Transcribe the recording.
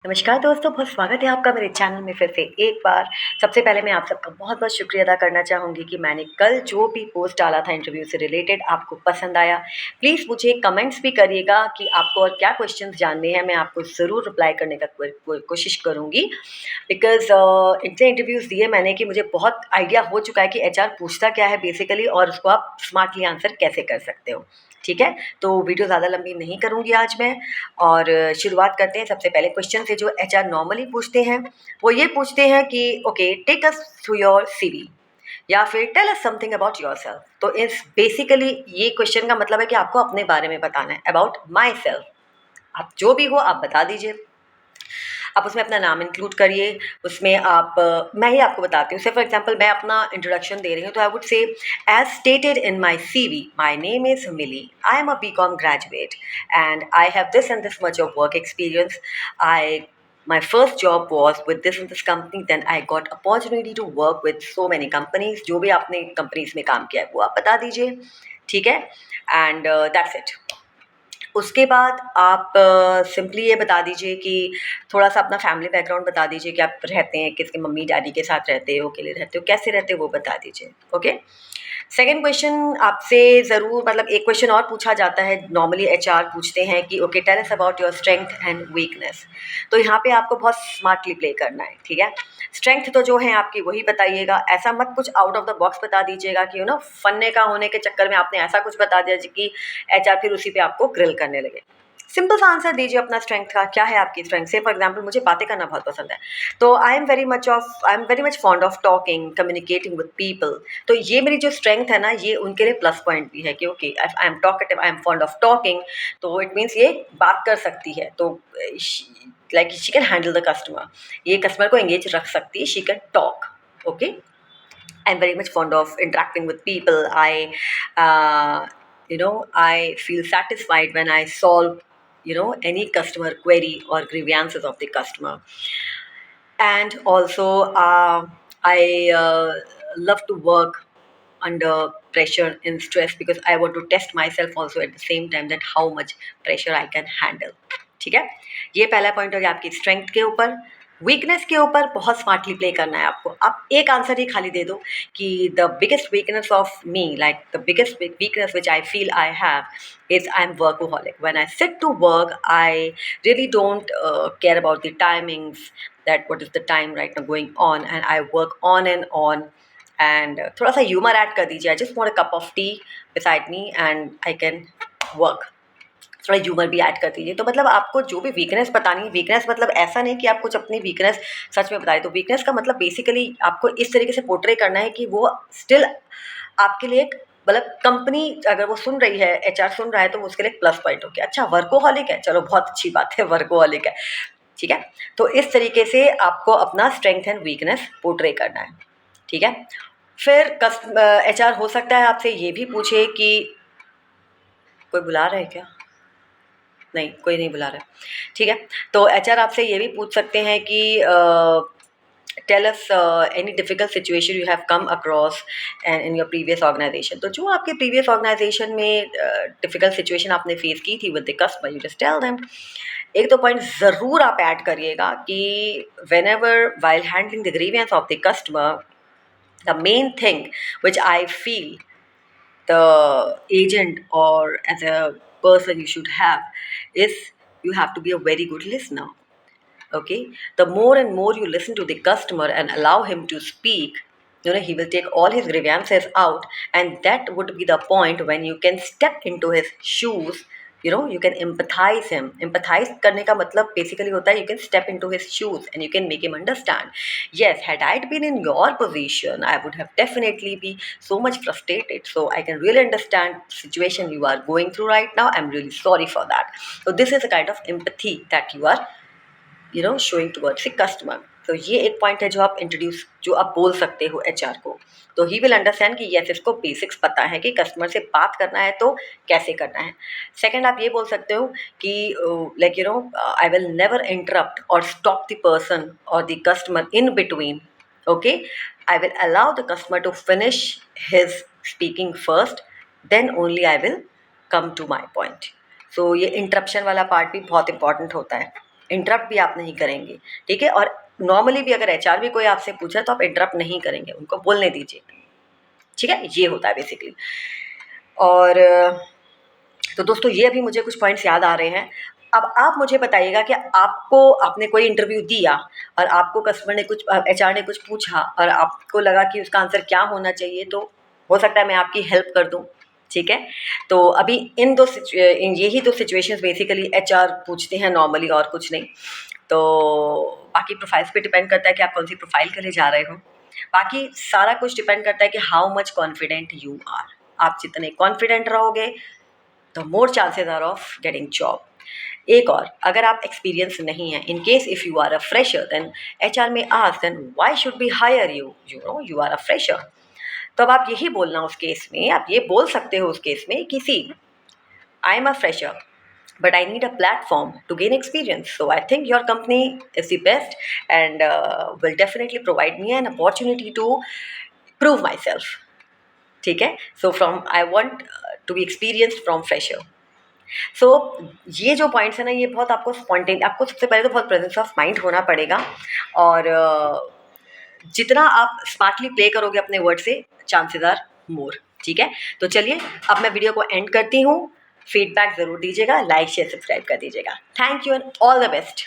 नमस्कार दोस्तों, बहुत स्वागत है आपका मेरे चैनल में फिर से एक बार। सबसे पहले मैं आप सबका बहुत-बहुत शुक्रिया अदा करना चाहूँगी कि मैंने कल जो भी पोस्ट डाला था इंटरव्यू से रिलेटेड आपको पसंद आया। प्लीज़ मुझे कमेंट्स भी करिएगा कि आपको और क्या क्वेश्चंस जानने हैं, मैं आपको ज़रूर रिप्लाई करने का कोशिश करूँगी। बिकॉज़ इतने इंटरव्यूज़ दिए मैंने कि मुझे बहुत आइडिया हो चुका है कि एचआर पूछता क्या है बेसिकली और उसको आप स्मार्टली आंसर कैसे कर सकते हो। ठीक है? तो वीडियो ज़्यादा लंबी नहीं करूँगी आज मैं और शुरुआत करते हैं। सबसे पहले क्वेश्चन से जो एचआर नॉर्मली पूछते हैं, वो ये पूछते हैं कि okay take us through your CV या फिर tell us something about yourself. तो इस बेसिकली ये क्वेश्चन का मतलब है कि आपको अपने बारे में बताना है, अबाउट माई सेल्फ। आप जो भी हो आप बता दीजिए। आप उसमें अपना नाम इंक्लूड करिए। उसमें आप मैं ही आपको बताती हूँ। से फॉर एग्जांपल मैं अपना इंट्रोडक्शन दे रही हूँ तो I would say as stated in my CV my name is Mili, I am a BCom graduate and I have this and this much of work experience. I My first job was with this and this company, then I got opportunity to work with so many companies. जो भी आपने companies में काम किया है वो आप बता दीजिए, ठीक है? And that's it. उसके बाद आप सिंपली ये बता दीजिए कि थोड़ा-सा अपना फैमिली बैकग्राउंड बता दीजिए कि आप रहते हैं, किसके मम्मी-डैडी के साथ रहते हो, अकेले रहते हो, कैसे रहते हो वो बता दीजिए, ओके? सेकंड क्वेश्चन आपसे ज़रूर मतलब एक क्वेश्चन और पूछा जाता है, नॉर्मली एचआर पूछते हैं कि okay tell us about your strength and weakness. तो यहाँ पे आपको बहुत स्मार्टली प्ले करना है, ठीक है? स्ट्रेंथ तो जो है आपकी वही बताइएगा, ऐसा मत कुछ आउट ऑफ द बॉक्स बता दीजिएगा कि फन्ने का होने के चक्कर में आपने ऐसा कुछ बता दिया कि एचआर फिर उसी पे आपको ग्रिल करने लगे। सिंपल सा आंसर दीजिए अपना स्ट्रेंथ का, क्या है आपकी स्ट्रेंथ? से फॉर एग्जांपल मुझे बातें करना बहुत पसंद है, तो I am very much fond of talking, communicating with people. तो ये मेरी जो स्ट्रेंथ है ना, ये उनके लिए प्लस पॉइंट भी है कि okay I am talkative, I am fond of talking, तो इट मीन्स ये बात कर सकती है, तो like she can handle the customer, ये कस्टमर को एंगेज रख सकती है, she can talk, okay? I'm very much fond of interacting with people. I feel satisfied when I solve, any customer query or grievances of the customer. And also, I love to work under pressure in stress because I want to test myself also at the same time that how much pressure I can handle. ठीक है, ये पहला point हो गया आपकी strength के ऊपर। Weakness के ऊपर बहुत स्मार्टली प्ले करना है आपको। आप एक आंसर ही खाली दे दो कि the biggest weakness of me, like the biggest weakness which I feel I have is I'm workaholic. When I sit to work, I really don't care about the timings, that what is the time right now going on, and I work on and on. And थोड़ा सा humour add कर दीजिए। I just want a cup of tea beside me and I can work. थोड़ा humour भी add कर दीजिए। तो मतलब आपको जो भी वीकनेस बतानी है, वीकनेस मतलब ऐसा नहीं कि आप कुछ अपनी वीकनेस सच में बताएं। तो वीकनेस का मतलब बेसिकली आपको इस तरीके से पोर्ट्रे करना है कि वो स्टिल आपके लिए एक मतलब कंपनी अगर वो सुन रही है, एचआर सुन रहा है, तो उसके लिए एक प्लस पॉइंट हो गया। अच्छा वर्कोहॉलिक है, चलो बहुत अच्छी बात है, वर्कोहॉलिक है, ठीक है? तो इस तरीके से आपको अपना स्ट्रेंथ एंड वीकनेस पोर्ट्रे करना है, ठीक है? फिर एचआर हो सकता है आपसे ये भी पूछे कि कोई बुला रहा है क्या? नहीं, कोई नहीं बुला रहा है, ठीक है? तो एचआर आपसे ये भी पूछ सकते हैं कि tell us any difficult situation you have come across in your previous organisation. तो जो आपके प्रीवियस ऑर्गेनाइजेशन में डिफ़िकल्ट सिचुएशन आपने फेस की थी with the customer, you just tell them. एक दो पॉइंट ज़रूर आप ऐड करिएगा कि whenever while handling the grievance of the customer, the main thing which I feel the agent or as a person you should have is you have to be a very good listener. Okay, the more and more you listen to the customer and allow him to speak, he will take all his grievances out, and that would be the point when you can step into his shoes. You can empathize him. Empathize करने का मतलब basically होता है you can step into his shoes and you can make him understand. Yes, had I been in your position, I would have definitely be so much frustrated. So I can really understand the situation you are going through right now. I'm really sorry for that. So this is a kind of empathy that you are showing towards the customer. तो ये एक point है जो आप बोल सकते हो HR को। तो ही विल अंडरस्टैंड कि यस इसको बेसिक्स पता है कि कस्टमर से बात करना है तो कैसे करना है। सेकंड आप ये बोल सकते हो कि आई विल नेवर इंटरप्ट और स्टॉप द पर्सन और the customer in between. Okay, I will allow the customer to finish his speaking first, then only I will come to my point. So ये interruption वाला part भी बहुत important होता है। Interrupt भी आप नहीं करेंगे, ठीक है। और नॉर्मली भी अगर एचआर भी कोई आपसे पूछे तो आप इंटरप्ट नहीं करेंगे, उनको बोलने दीजिए, ठीक है। ये होता है बेसिकली। और तो दोस्तों ये अभी मुझे कुछ पॉइंट्स याद आ रहे हैं। अब आप मुझे बताइएगा कि आपने कोई इंटरव्यू दिया और आपको कस्टमर ने कुछ एचआर ने कुछ पूछा और आपको लगा कि उसका आंसर क्या होना चाहिए, तो हो सकता है मैं आपकी हेल्प कर दूं, ठीक है। तो अभी यही दो सिचुएशंस बेसिकली एचआर पूछते हैं नॉर्मली, और कुछ नहीं। तो बाकी प्रोफाइल्स पे डिपेंड करता है कि आप कौन सी प्रोफाइल के लिए जा रहे हो। बाकी सारा कुछ डिपेंड करता है कि how much confident you are. आप जितने कॉन्फिडेंट रहोगे the more chances are of getting job. एक और, अगर आप एक्सपीरियंस नहीं है, in case if you are a fresher, then HR में ask then why should we hire you, you know you are a fresher. तो अब आप यही बोलना उस केस में, आप ये बोल सकते हो उस केस में कि see I am a fresher but I need a platform to gain experience. So I think your company is the best and will definitely provide me an opportunity to prove myself. ठीक है। So from I want to be experienced from fresher. So ये जो points है ना, ये बहुत आपको आपको सबसे पहले तो बहुत प्रेजेंस ऑफ माइंड होना पड़ेगा, और जितना आप स्मार्टली प्ले करोगे अपने वर्ड से, चांसेस आर मोर, ठीक है। तो चलिए अब मैं वीडियो को एंड करती हूँ। फीडबैक ज़रूर दीजिएगा, लाइक शेयर सब्सक्राइब कर दीजिएगा। Thank you and all the best.